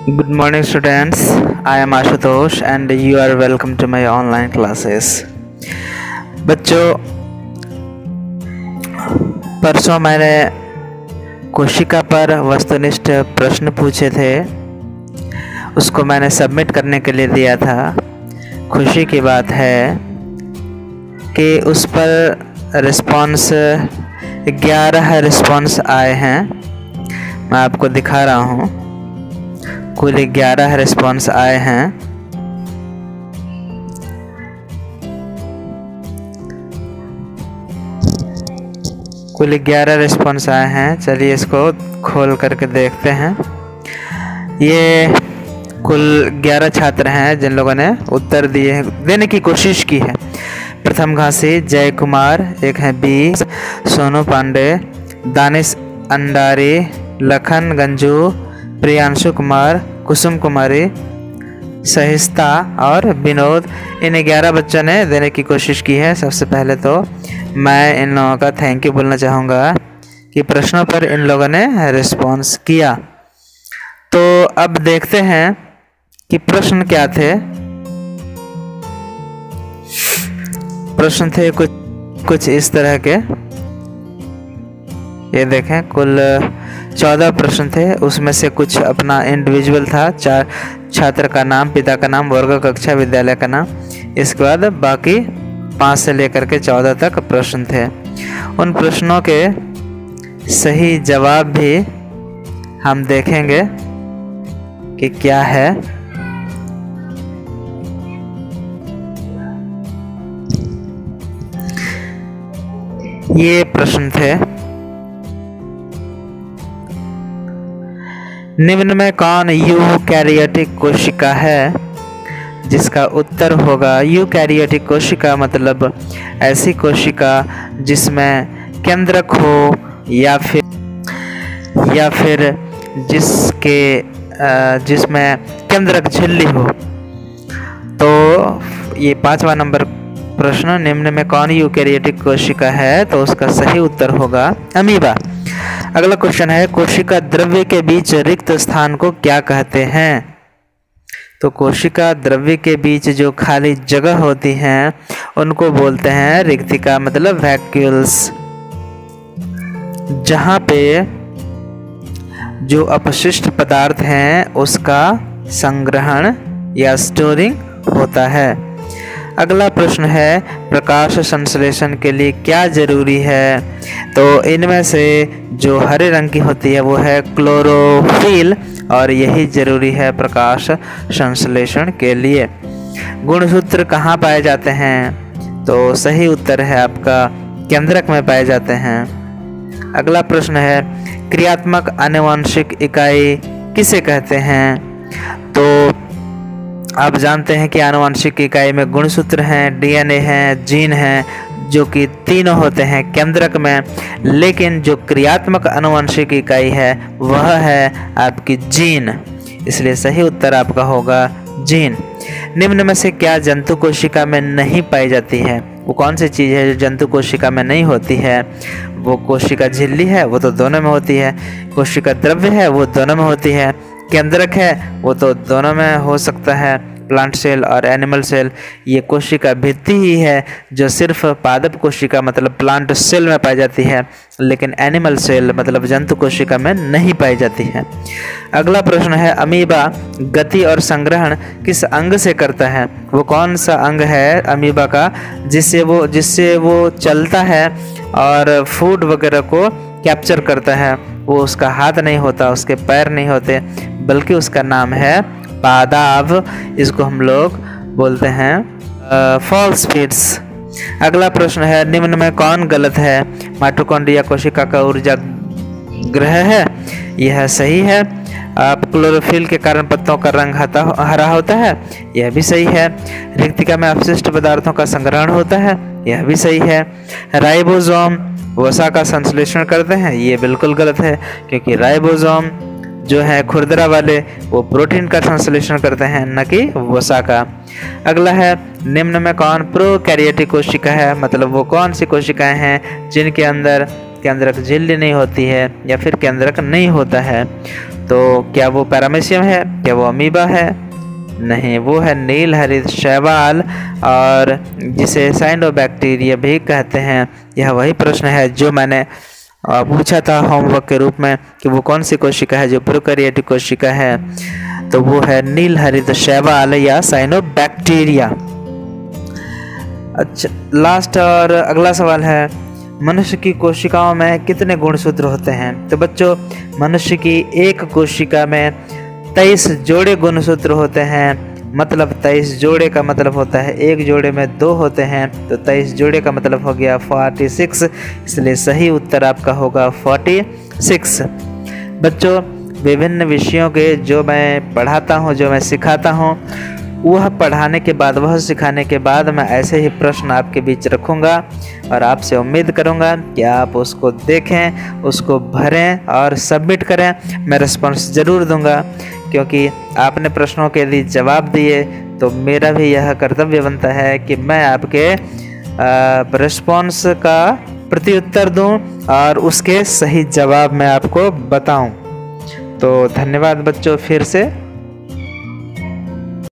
Good morning, students. I am Ashutosh and you are welcome to my online classes. बच्चों, परसों मैंने कोशिका पर वस्तुनिष्ठ प्रश्न पूछे थे, उसको मैंने सबमिट करने के लिए दिया था। खुशी की बात है कि उस पर रिस्पॉन्स 11 रिस्पॉन्स आए हैं। मैं आपको दिखा रहा हूँ, कुल 11 रिस्पॉन्स आए हैं। कुल 11 रिस्पॉन्स आए हैं। चलिए इसको खोल करके देखते हैं। ये कुल 11 छात्र हैं जिन लोगों ने उत्तर देने की कोशिश की है। प्रथम घासी जय कुमार, एक है बी, सोनू पांडे, दानिश अंडारी, लखन गंजू, प्रियांशु कुमार, कुसुम कुमारी, सहिस्ता और विनोद। इन 11 बच्चों ने देने की कोशिश की है। सबसे पहले तो मैं इन लोगों का थैंक यू बोलना चाहूँगा कि प्रश्नों पर इन लोगों ने रिस्पॉन्स किया। तो अब देखते हैं कि प्रश्न क्या थे। प्रश्न थे कुछ इस तरह के, ये देखें, कुल 14 प्रश्न थे। उसमें से कुछ अपना इंडिविजुअल था, 4 छात्र का नाम, पिता का नाम, वर्ग, कक्षा, विद्यालय का नाम। इसके बाद बाकी 5 से लेकर के 14 तक प्रश्न थे। उन प्रश्नों के सही जवाब भी हम देखेंगे कि क्या है। ये प्रश्न थे, निम्न में कौन यूकैरियोटिक कोशिका है? जिसका उत्तर होगा यूकैरियोटिक कोशिका मतलब ऐसी कोशिका जिसमें केंद्रक हो या फिर जिसमें केंद्रक झिल्ली हो। तो ये 5वां नंबर प्रश्न, निम्न में कौन यूकैरियोटिक कोशिका है? तो उसका सही उत्तर होगा अमीबा। अगला क्वेश्चन है, कोशिका द्रव्य के बीच रिक्त स्थान को क्या कहते हैं? तो कोशिका द्रव्य के बीच जो खाली जगह होती हैं उनको बोलते हैं रिक्तिका, मतलब वैक्यूल्स। जहां पे जो अपशिष्ट पदार्थ हैं उसका संग्रहण या स्टोरिंग होता है। अगला प्रश्न है, प्रकाश संश्लेषण के लिए क्या जरूरी है? तो इनमें से जो हरे रंग की होती है वो है क्लोरोफिल, और यही जरूरी है प्रकाश संश्लेषण के लिए। गुणसूत्र कहाँ पाए जाते हैं? तो सही उत्तर है आपका केंद्रक में पाए जाते हैं। अगला प्रश्न है, क्रियात्मक आनुवंशिक इकाई किसे कहते हैं? तो आप जानते हैं कि आनुवंशिक इकाई में गुणसूत्र हैं, डीएनए हैं, जीन हैं, जो कि तीनों होते हैं केंद्रक में। लेकिन जो क्रियात्मक आनुवंशिक इकाई है वह है आपकी जीन, इसलिए सही उत्तर आपका होगा जीन। निम्न में से क्या जंतु कोशिका में नहीं पाई जाती है? वो कौन सी चीज़ है जो जंतु कोशिका में नहीं होती है? वो कोशिका झिल्ली है, वो तो दोनों में होती है। कोशिका द्रव्य है, वो दोनों में होती है। केंद्रक है, वो तो दोनों में हो सकता है, प्लांट सेल और एनिमल सेल। ये कोशिका भित्ति ही है जो सिर्फ पादप कोशिका मतलब प्लांट सेल में पाई जाती है, लेकिन एनिमल सेल मतलब जंतु कोशिका में नहीं पाई जाती है। अगला प्रश्न है, अमीबा गति और संग्रहण किस अंग से करता है? वो कौन सा अंग है अमीबा का जिससे वो चलता है और फूड वगैरह को कैप्चर करता है? वो उसका हाथ नहीं होता, उसके पैर नहीं होते, बल्कि उसका नाम है पादाव। इसको हम लोग बोलते हैं फॉल्स फीड्स। अगला प्रश्न है, निम्न में कौन गलत है? माइटोकॉन्ड्रिया कोशिका का ऊर्जा ग्रह है, यह सही है। क्लोरोफिल के कारण पत्तों का रंग हरा होता है, यह भी सही है। रिक्तिका में अपशिष्ट पदार्थों का संग्रहण होता है, यह भी सही है। राइबोसोम वसा का संश्लेषण करते हैं, ये बिल्कुल गलत है, क्योंकि राइबोसोम जो है खुरदरा वाले वो प्रोटीन का संश्लेषण करते हैं, न कि वसा का। अगला है, निम्न में कौन प्रोकैरियोटिक कोशिका है? मतलब वो कौन सी कोशिकाएं हैं जिनके अंदर केंद्रक झिल्ली नहीं होती है या फिर केंद्रक नहीं होता है? तो क्या वो पैरामीशियम है? क्या वो अमीबा है? नहीं, वो है नील हरित शैवाल, और जिसे साइनोबैक्टीरिया भी कहते हैं। यह वही प्रश्न है जो मैंने पूछा था होमवर्क के रूप में कि वो कौन सी कोशिका है जो प्रोकैरियोटिक कोशिका है, तो वो है नील हरित शैवाल या साइनोबैक्टीरिया। अच्छा, लास्ट और अगला सवाल है, मनुष्य की कोशिकाओं में कितने गुणसूत्र होते हैं? तो बच्चों, मनुष्य की एक कोशिका में 23 जोड़े गुणसूत्र होते हैं। मतलब 23 जोड़े का मतलब होता है एक जोड़े में 2 होते हैं, तो 23 जोड़े का मतलब हो गया 46, इसलिए सही उत्तर आपका होगा 46। बच्चों, विभिन्न विषयों के जो मैं पढ़ाता हूँ, जो मैं सिखाता हूँ, वह पढ़ाने के बाद, वह सिखाने के बाद मैं ऐसे ही प्रश्न आपके बीच रखूँगा और आपसे उम्मीद करूँगा कि आप उसको देखें, उसको भरें और सबमिट करें। मैं रिस्पॉन्स ज़रूर दूँगा, क्योंकि आपने प्रश्नों के लिए जवाब दिए, तो मेरा भी यह कर्तव्य बनता है कि मैं आपके रिस्पॉन्स का प्रत्युत्तर दूं और उसके सही जवाब मैं आपको बताऊं। तो धन्यवाद बच्चों फिर से।